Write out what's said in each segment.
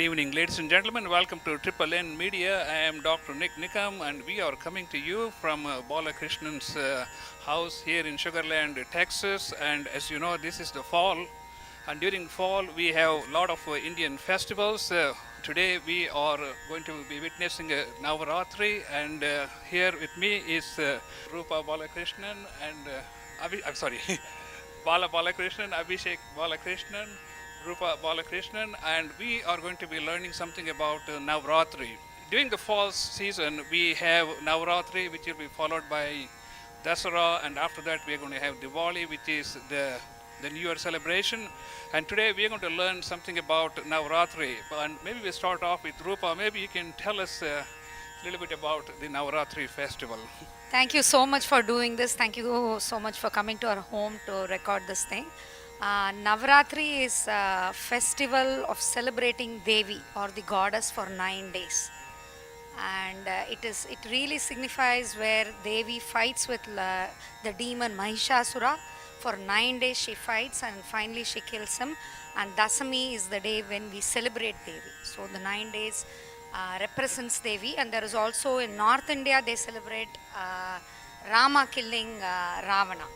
Good evening, ladies and gentlemen. Welcome to Triple N Media. I am Dr. Nik Nikam, and we are coming to you from Balakrishnans' house here in Sugarland, Texas. And as you know, this is the fall, and during fall we have a lot of Indian festivals. Today we are going to be witnessing Navaratri, and here with me is Rupa Balakrishnan and I'm sorry, Balakrishnan, Abhishek Balakrishnan, Rupa Balakrishnan, and we are going to be learning something about Navratri. During the fall season, we have Navratri, which will be followed by Dasara, and after that we are going to have Diwali, which is the New Year celebration. And today we are going to learn something about Navaratri. And maybe we start off with Rupa. Maybe you can tell us a little bit about the Navaratri festival. Thank you so much for doing this. Thank you so much for coming to our home to record this thing. Navaratri is a festival of celebrating Devi or the goddess for 9 days. And it really signifies where Devi fights with the demon Mahishasura. For 9 days she fights and finally she kills him. And Dasami is the day when we celebrate Devi. So the 9 days represents Devi. And there is also in North India they celebrate Rama killing Ravana.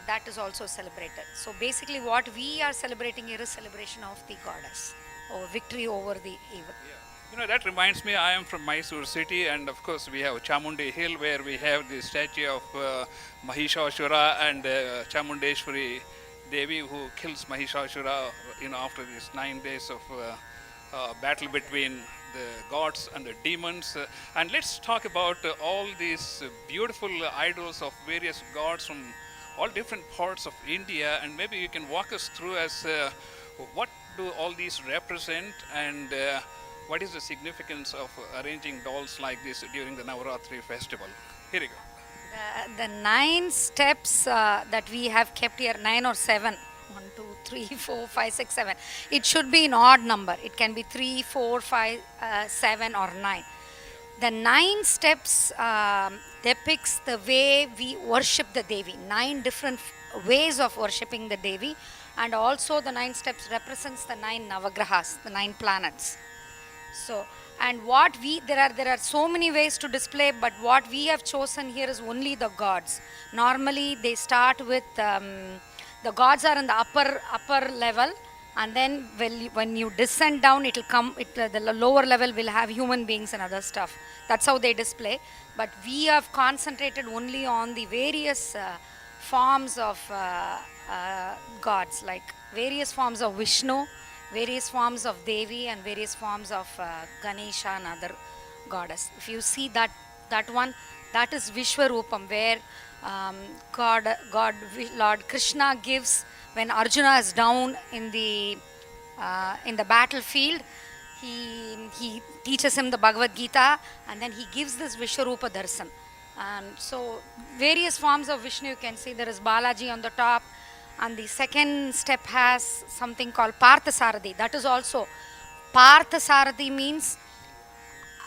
That is also celebrated. So basically what we are celebrating here is celebration of the goddess or victory over the evil. Yeah. You know, that reminds me, I am from Mysore city, and of course we have Chamundi Hill where we have the statue of Mahishasura and Chamundeshwari Devi who kills Mahishasura, after these 9 days of battle between the gods and the demons. And let's talk about all these beautiful idols of various gods from all different parts of India, and maybe you can walk us through as what do all these represent, and what is the significance of arranging dolls like this during the Navaratri festival. Here you go. The 9 steps that we have kept here, 9 or 7, 1, 2, 3, 4, 5, 6, 7. It should be an odd number. It can be 3, 4, 5, 7 or 9. The 9 steps depicts the way we worship the Devi. 9 different ways of worshipping the Devi, and also the 9 steps represents the 9 Navagrahas, the 9 planets. So, and there are so many ways to display, but what we have chosen here is only the gods. Normally they start with the gods are in the upper level, and then when you descend down, it will come. The lower level will have human beings and other stuff. That's how they display. But we have concentrated only on the various forms of gods, like various forms of Vishnu, various forms of Devi, and various forms of Ganesha and other goddess. If you see that one, that is Vishwarupam, where Lord Krishna gives when Arjuna is down in the battlefield. He teaches him the Bhagavad Gita, and then he gives this Vishwarupa Darshan. And so various forms of Vishnu you can see. There is Balaji on the top, and the second step has something called Parthasarathi. That is also, Parthasarathi means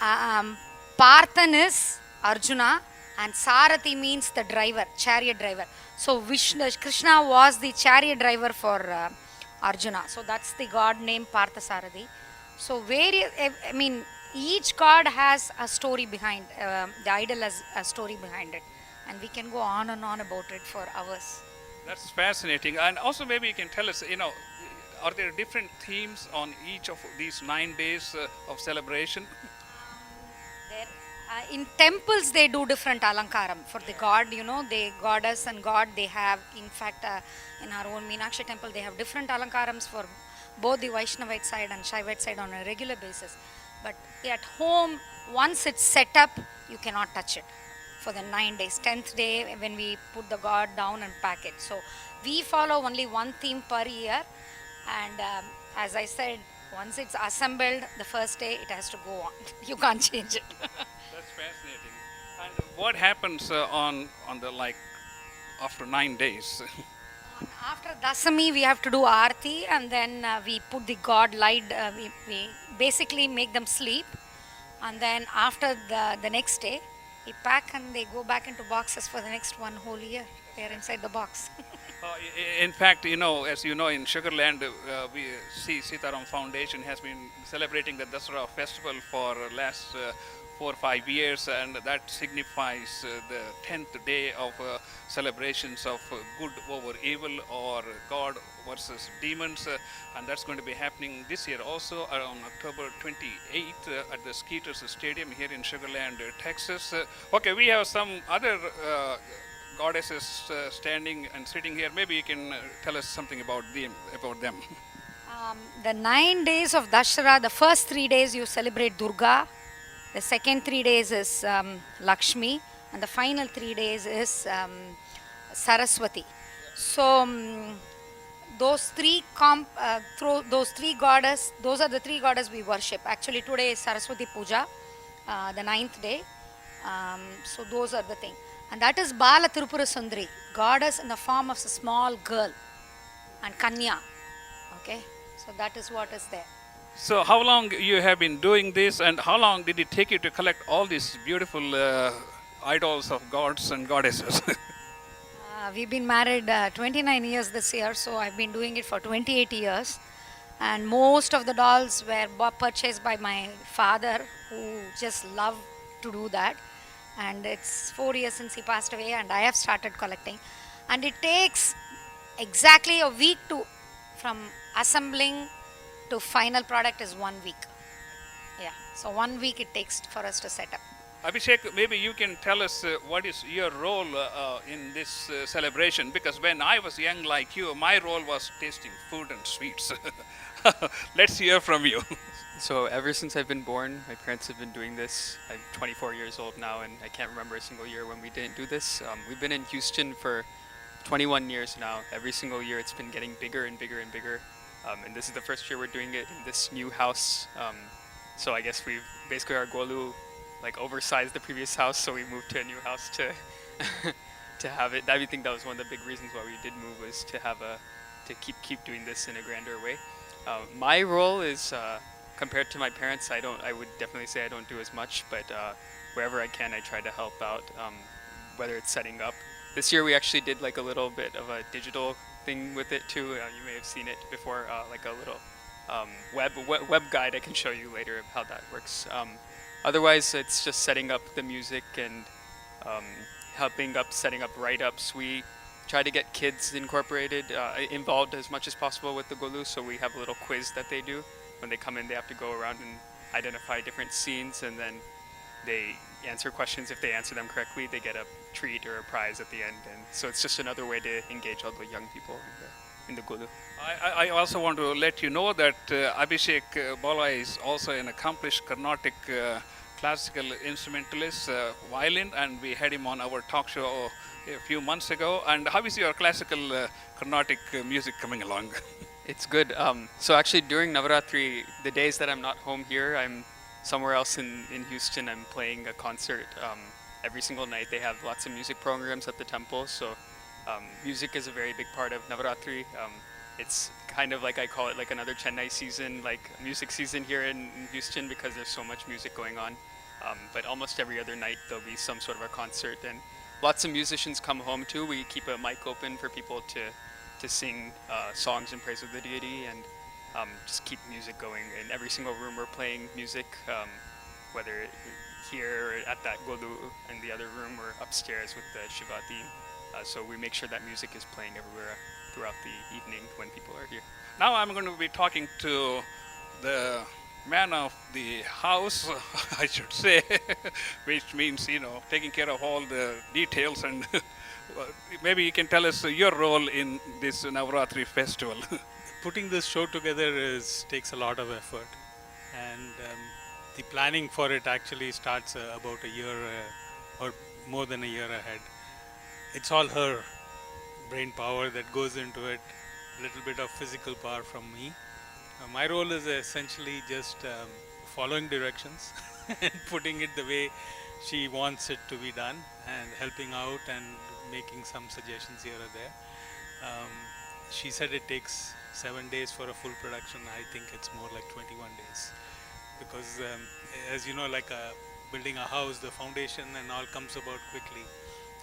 Parthan is Arjuna and Sarathi means the driver, chariot driver. So Krishna was the chariot driver for Arjuna. So that's the god named Parthasarathi. So each god has a story behind, the idol has a story behind it. And we can go on and on about it for hours. That's fascinating. And also maybe you can tell us, are there different themes on each of these 9 days of celebration? In temples they do different alankaram for the god, the goddess and god, they have, in fact, in our own Meenakshi temple they have different alankarams for both the Vaishnavite side and Shaivite side on a regular basis. But at home, once it's set up, you cannot touch it for the 9 days. 10th day when we put the god down and pack it. So we follow only one theme per year, and as I said, once it's assembled the first day, it has to go on. You can't change it. That's fascinating. And what happens after 9 days? After Dasami, we have to do Aarti, and then we put the god light, we basically make them sleep, and then after the next day, We pack and they go back into boxes for the next one whole year. They are inside the box. In fact, as you know, in Sugarland, we see Sitaram Foundation has been celebrating the Dasara festival for last 4 or 5 years, and that signifies the 10th day of celebrations of good over evil, or God versus demons, and that's going to be happening this year also around October 28th at the Skeeters Stadium here in Sugarland, Texas. Okay, we have some other goddesses standing and sitting here. Maybe you can tell us something about them. About them. The 9 days of Dussehra, the first 3 days you celebrate Durga, the second 3 days is Lakshmi, and the final 3 days is Saraswati. So those those three goddess, those are the three goddess we worship. Actually, today is Saraswati Puja, the 9th day. So those are the thing, and that is Bala Tirupura Sundari, goddess in the form of a small girl, and Kanya. Okay, so that is what is there. So, how long you have been doing this, and how long did it take you to collect all these beautiful idols of gods and goddesses? We've been married 29 years this year, so I've been doing it for 28 years. And most of the dolls were purchased by my father, who just loved to do that. And it's 4 years since he passed away, and I have started collecting. And it takes exactly a week from assembling to final product is 1 week. Yeah, so 1 week it takes for us to set up. Abhishek, maybe you can tell us what is your role in this celebration, because when I was young like you, my role was tasting food and sweets. Let's hear from you. So ever since I've been born, my parents have been doing this. I'm 24 years old now, and I can't remember a single year when we didn't do this. We've been in Houston for 21 years now. Every single year it's been getting bigger and bigger and bigger. And this is the first year we're doing it in this new house. So I guess we've basically, our golu oversized the previous house, so we moved to a new house to to have it. I think that was one of the big reasons why we did move, was to have to keep doing this in a grander way. My role is, compared to my parents, I would definitely say I don't do as much, but wherever I can, I try to help out. Whether it's setting up. This year we actually did a little bit of a digital thing with it too. You may have seen it before, like a little web guide. I can show you later how that works. Otherwise, it's just setting up the music and setting up write-ups. We try to get kids involved as much as possible with the golu. So we have a little quiz that they do. When they come in, they have to go around and identify different scenes, and then they answer questions. If they answer them correctly, they get a treat or a prize at the end. And so it's just another way to engage all the young people in the golu. I also want to let you know that Abhishek Bola is also an accomplished Carnatic classical instrumentalist, violin, and we had him on our talk show a few months ago. And how is your classical Carnatic music coming along? It's good. So actually during Navaratri, the days that I'm not home here, I'm somewhere else in Houston. I'm playing a concert every single night. They have lots of music programs at the temple, so music is a very big part of Navaratri. It's kind of like, I call it like another Chennai season, like music season here in Houston, because there's so much music going on. But almost every other night there'll be some sort of a concert, and lots of musicians come home too. We keep a mic open for people to sing songs in praise of the deity, and just keep music going. In every single room we're playing music, whether here or at that golu in the other room or upstairs with the Shiva team. So we make sure that music is playing everywhere throughout the evening when people are here. Now I'm going to be talking to the man of the house, I should say, which means, taking care of all the details, and maybe you can tell us your role in this Navaratri festival. Putting this show together takes a lot of effort, and the planning for it actually starts about a year or more than a year ahead. It's all her brain power that goes into it, a little bit of physical power from me. My role is essentially just following directions and putting it the way she wants it to be done, and helping out and making some suggestions here or there. She said it takes 7 days for a full production. I think it's more like 21 days, because as you know, like a building a house, the foundation and all comes about quickly.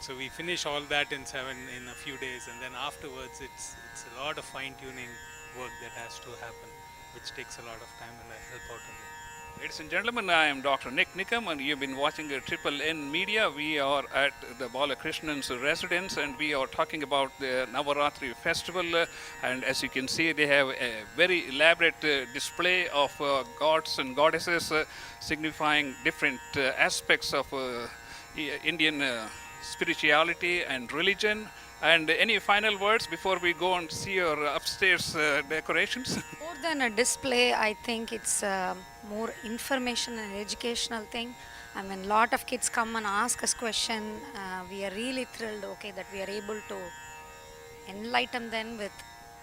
So we finish all that in a few days, and then afterwards it's a lot of fine-tuning work that has to happen, which takes a lot of time, and I help out in it. Ladies and gentlemen, I am Dr. Nik Nikam, and you've been watching Triple N Media. We are at the Balakrishnans residence, and we are talking about the Navaratri festival. And as you can see, they have a very elaborate display of gods and goddesses, signifying different aspects of Indian spirituality and religion. And any final words before we go and see your upstairs decorations? More than a display, I think it's more information and educational thing. I mean, lot of kids come and ask us question. We are really thrilled, okay, that we are able to enlighten them with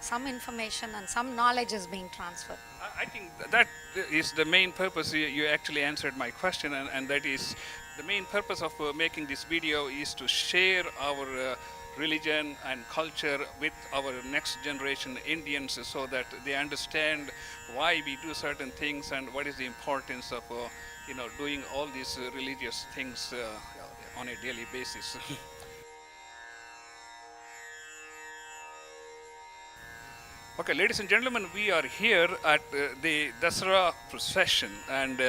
some information and some knowledge is being transferred. I think that is the main purpose. You actually answered my question, and that is the main purpose of making this video is to share our religion and culture with our next generation Indians, so that they understand why we do certain things and what is the importance of doing all these religious things on a daily basis. Okay, ladies and gentlemen, we are here at the Dussehra procession, and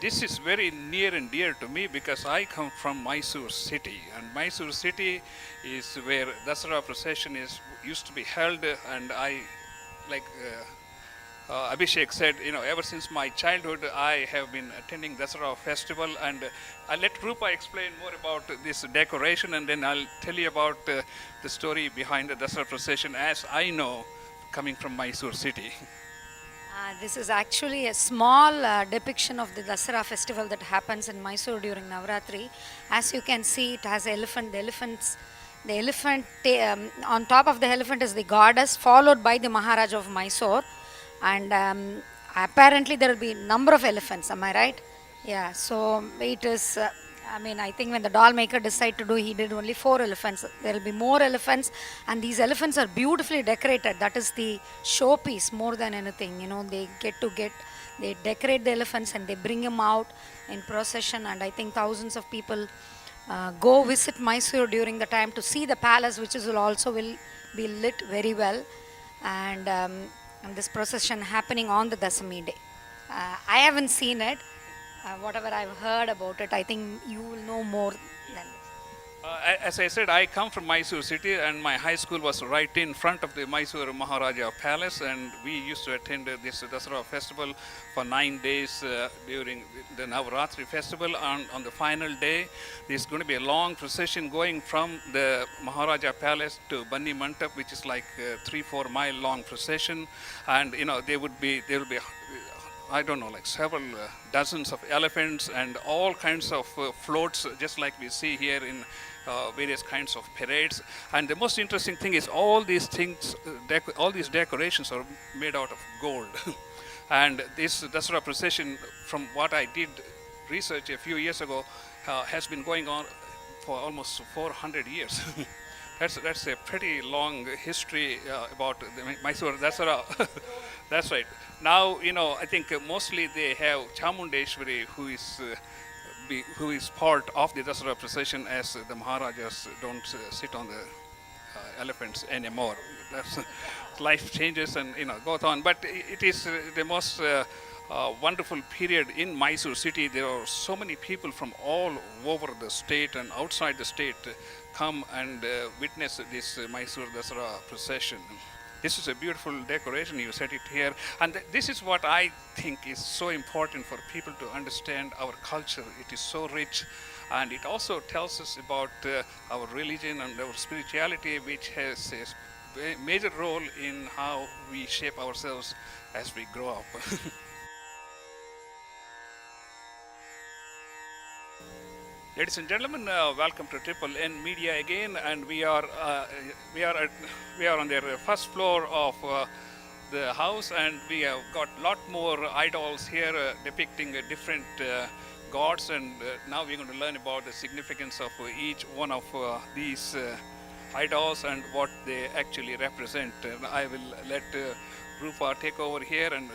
this is very near and dear to me because I come from Mysore city, and Mysore city is where Dussehra procession used to be held, and I, like Abhishek said, ever since my childhood, I have been attending Dussehra festival, and I'll let Rupa explain more about this decoration, and then I'll tell you about the story behind the Dussehra procession as I know, coming from Mysore city. This is actually a small depiction of the Dasara festival that happens in Mysore during Navratri. As you can see, it has elephant. The elephant on top of the elephant is the goddess, followed by the Maharaj of Mysore, and apparently there will be number of elephants. Am I right? Yeah. So it is. I think when the doll maker decided to do, he did only 4 elephants. There will be more elephants, and these elephants are beautifully decorated. That is the showpiece more than anything. They decorate the elephants and they bring them out in procession. And I think thousands of people go visit Mysore during the time to see the palace, which will be lit very well. And this procession happening on the Dasami day. I haven't seen it. Whatever I've heard about it, I think you will know more than this. As I said, I come from Mysore city, and my high school was right in front of the Mysore Maharaja Palace, and we used to attend this Dussehra festival for 9 days during the Navaratri festival. On the final day, there's going to be a long procession going from the Maharaja Palace to Banni Mantap, which is like 3-4 mile long procession, and there will be I don't know, like several dozens of elephants and all kinds of floats, just like we see here in various kinds of parades. And the most interesting thing is all these things, all these decorations are made out of gold. And this Dussehra procession, from what I did research a few years ago, has been going on for almost 400 years. That's a pretty long history about the Mysore Dasara. That's right. Now, I think mostly they have Chamundeshwari, who is part of the Dasara procession, as the Maharajas don't sit on the elephants anymore. That's life changes and goes on. But it is the most wonderful period in Mysore city. There are so many people from all over the state and outside the state come and witness this Mysore Dasara procession. This is a beautiful decoration. You set it here, and this is what I think is so important for people to understand our culture. It is so rich, and it also tells us about our religion and our spirituality, which has a major role in how we shape ourselves as we grow up. Ladies and gentlemen, welcome to Triple N Media again, and we are on the first floor of the house, and we have got a lot more idols here depicting different gods, and now we're going to learn about the significance of each one of these idols and what they actually represent. And I will let Rupa take over here and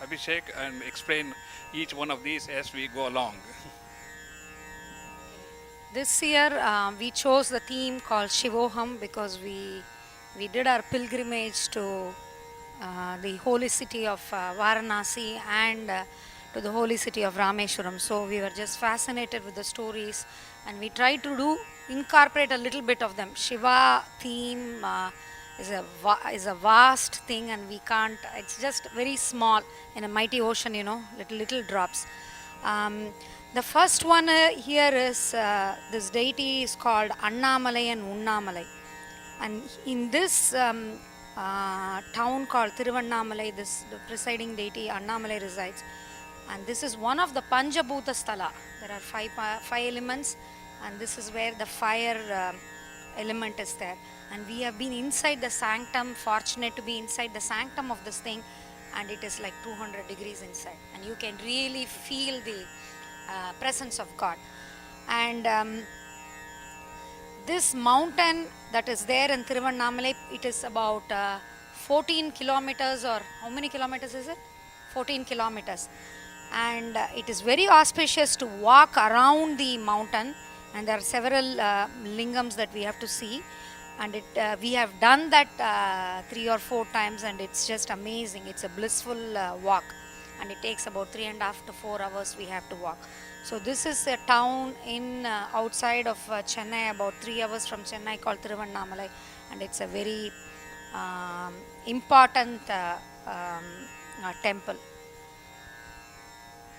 Abhishek and explain each one of these as we go along. This year we chose the theme called Shivoham because we did our pilgrimage to the holy city of Varanasi and to the holy city of Rameshwaram. So we were just fascinated with the stories, and we tried to incorporate a little bit of them. Shiva theme is a vast thing, and we can't. It's just very small in a mighty ocean, little drops. The first one here is this deity is called Anomaly and Unnamalai, and in this town called Thiruvannamalai, the presiding deity Anomaly resides, and this is one of the Panchabhuta Sthala. There are five elements, and this is where the fire element is there. And we have been inside the sanctum, fortunate to be inside the sanctum of this thing, and it is like 200 degrees inside, and you can really feel the presence of God. And this mountain that is there in Thiruvannamalai, it is about 14 kilometers, or how many kilometers is it? 14 kilometers. And it is very auspicious to walk around the mountain, and there are several lingams that we have to see, and we have done that 3 or 4 times, and it's just amazing. It's a blissful walk, and it takes about 3.5 to 4 hours we have to walk. So this is a town in outside of Chennai, about 3 hours from Chennai, called Thiruvannamalai, and it's a very important temple.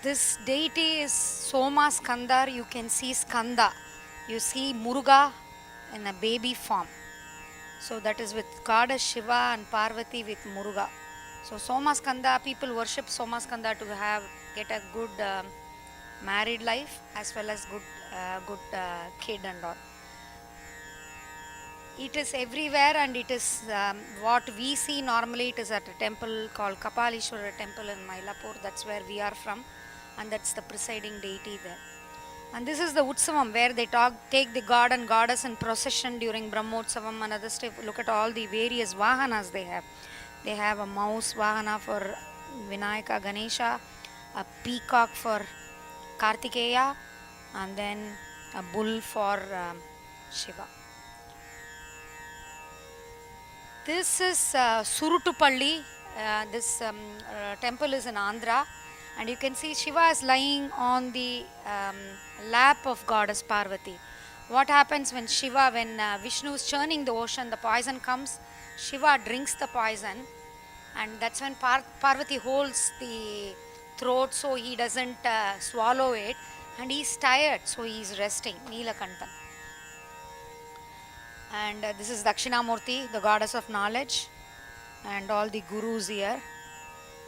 This deity is Soma Skandar. You can see Skanda. You see Muruga in a baby form. So that is with goddess Shiva and Parvati with Muruga. So Soma Skanda, people worship Soma Skanda to get a good married life as well as good kid and all. It is everywhere, and it is what we see normally. It is at a temple called Kapalishwara temple in Mylapore. That's where we are from, and that's the presiding deity there. And this is the Utsavam, where they take the god and goddess in procession during Brahmotsavam and other stuff. Look at all the various vahanas they have. They have a mouse vahana for Vinayaka Ganesha, a peacock for Kartikeya, and then a bull for Shiva. This is Suttur Poly. This temple is in Andhra, and you can see Shiva is lying on the lap of goddess Parvati. What happens when Vishnu is churning the ocean, the poison comes, Shiva drinks the poison, and that's when Parvati holds the throat so he doesn't swallow it, and he's tired, so he's resting, Neelakantan. And this is Dakshinamurti, the goddess of knowledge, and all the gurus here.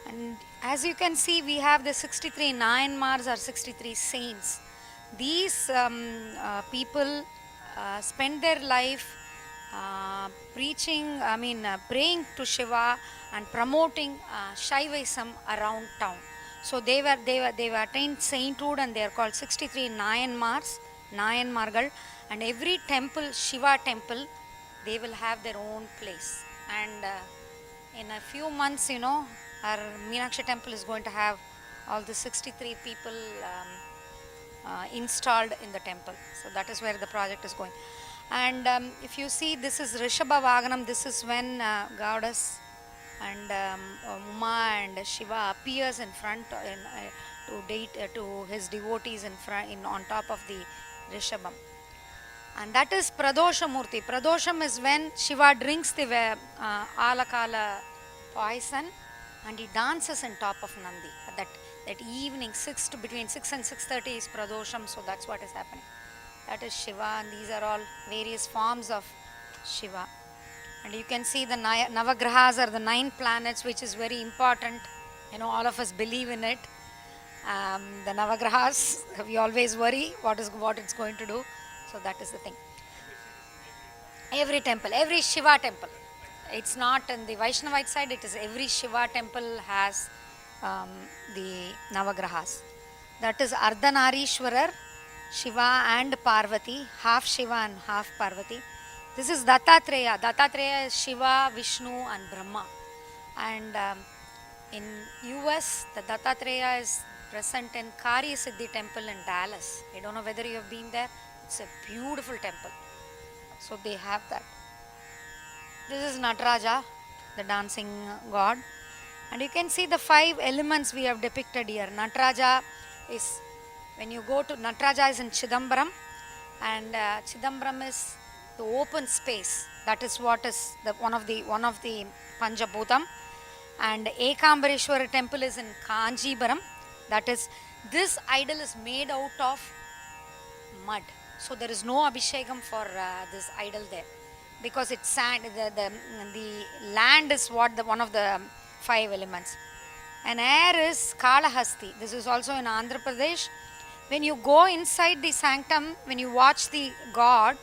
And as you can see, we have the 63 Nayanmars or 63 saints. These people spend their life praying to Shiva and promoting Shaivism around town. So they were attained sainthood, and they are called 63 Nayanmargal. And every temple, Shiva temple, they will have their own place. And in a few months, our Meenakshi temple is going to have all the 63 people installed in the temple. So that is where the project is going. And if you see, this is Rishabha Vaganam. This is when goddess and Uma and Shiva appears in front to his devotees on top of the Rishabham. And that is Pradosha Murti. Pradosham is when Shiva drinks the Alakala poison, and he dances on top of Nandi. That evening, between 6 and 6:30 is Pradosham, so that's what is happening. That is Shiva, and these are all various forms of Shiva. And you can see the Navagrahas are the 9 planets, which is very important. All of us believe in it. The Navagrahas, we always worry what it's going to do. So that is the thing. Every temple, every Shiva temple. It's not in the Vaishnavite side, it is every Shiva temple has the Navagrahas. That is Ardhanarishwarar, Shiva and Parvati, half Shiva and half Parvati. This is Dattatreya. Dattatreya is Shiva, Vishnu and Brahma. And in US, the Dattatreya is present in Karya Siddhi temple in Dallas. I don't know whether you have been there. It's a beautiful temple. So they have that. This is Nataraja, the dancing god. And you can see the 5 elements we have depicted here. Nataraja is, when you go to, Nataraja is in Chidambaram, and Chidambaram is the open space. That is what is one of the Panjabhutam. And Ekambareshwara temple is in Kanjibaram. That is, this idol is made out of mud. So there is no abhishekam for this idol there, because it's sand. The land is one of the 5 elements. And air is Kalahasti. This is also in Andhra Pradesh. When you go inside the sanctum, when you watch the god,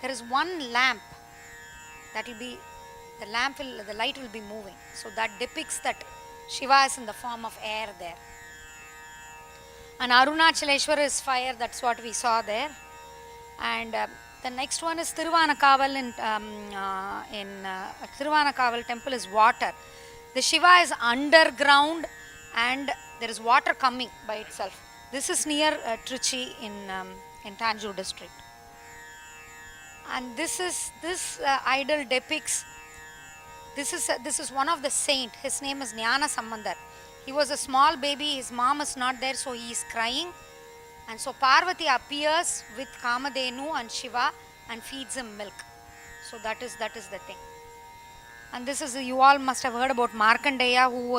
there is one lamp that will be, the light will be moving. So that depicts that Shiva is in the form of air there. And Arunachaleshwar is fire, that's what we saw there. And the next one is Thiruvannamalai in Thiruvannamalai temple is water. The Shiva is underground and there is water coming by itself. This is near Trichy in Tanjore district. And this idol depicts, this is one of the saint. His name is Jnana Sambandar. He was a small baby, his mom is not there, so he is crying. And so Parvati appears with Kamadhenu and Shiva and feeds him milk. So that is the thing. And this is, you all must have heard about Markandeya, who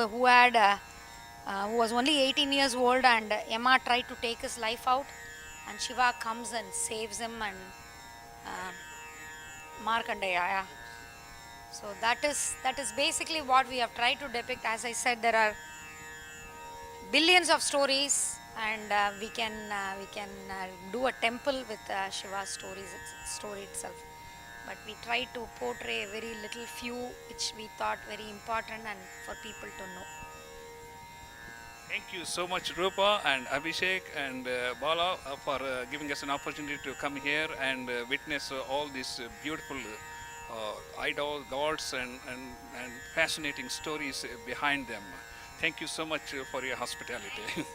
was only 18 years old, and Yama tried to take his life out, and Shiva comes and saves him, and Markandeya. Yeah. So that is basically what we have tried to depict. As I said, there are billions of stories, and we can do a temple with Shiva's stories, story itself. But we try to portray a very little few which we thought very important and for people to know. Thank you so much, Rupa and Abhishek and Bala, for giving us an opportunity to come here and witness all these beautiful idol gods and fascinating stories behind them. Thank you so much for your hospitality.